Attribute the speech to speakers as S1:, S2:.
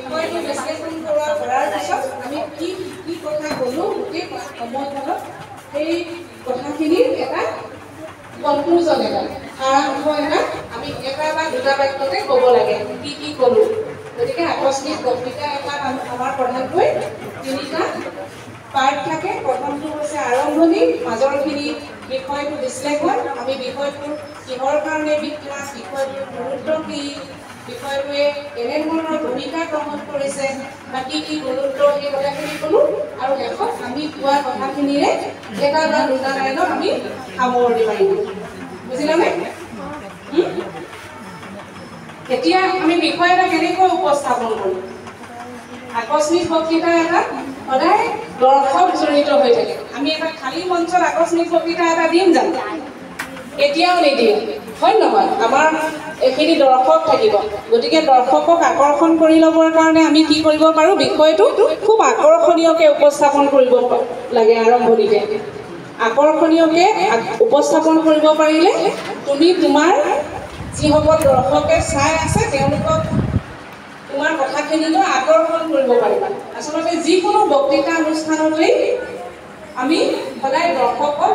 S1: বিষয়টো বিশ্লেষণ কৰাৰ পিছত আমি কি কি কথা ক'লো গোটেই সময়খনত সেই কথাখিনিৰ এটা কনক্লুজন এটা সাৰাংশ এটা আমি এটা বা দুটা বাক্যতে ক'ব লাগে কি কি ক'লো। গতিকে আকস্মিক বক্তৃতা এটা আমাৰ প্ৰধানকৈ তিনিটা পাৰ্ট থাকে। প্ৰথমটো হৈছে আৰম্ভণি, মাজৰখিনি বিষয়টো বিশ্লেষণ, আমি বিষয়টোৰ কিহৰ কাৰণে বিখ্যাত, বিষয়টোৰ গুৰুত্ব কি, বিষয়টোৱে কেনেধৰণৰ ভূমিকা গ্ৰহণ কৰিছে বা কি কি গুৰুত্ব, সেই কথাখিনি ক'লো। আৰু শেষত আমি কোৱা কথাখিনিৰে এটা বা দুটা লাইনত আমি সামৰণি মাৰিম। বুজিলানে? এতিয়া আমি বিষয় এটা কেনেকৈ উপস্থাপন কৰিম? আকস্মিক বক্তৃতা এটা সদায় দৰ্শক জড়িত হৈ থাকে। আমি এটা খালী মঞ্চত আকস্মিক বক্তৃতা এটা দিম জানো? এতিয়াও নিদিম, হয় নহয়? আমাৰ এইখিনি দৰ্শক থাকিব। গতিকে দৰ্শকক আকৰ্ষণ কৰি ল'বৰ কাৰণে আমি কি কৰিব পাৰোঁ? বিষয়টো খুব আকৰ্ষণীয়কৈ উপস্থাপন কৰিব লাগে। আৰম্ভণিতে আকৰ্ষণীয়কৈ উপস্থাপন কৰিব পাৰিলে তুমি তোমাৰ যিসকল দৰ্শকে চাই আছে তেওঁলোকক তোমাৰ কথাখিনিলৈ আকৰ্ষণ কৰিব পাৰিবা। আচলতে যিকোনো বক্তৃতা অনুষ্ঠানতেই আমি সদায় দৰ্শকক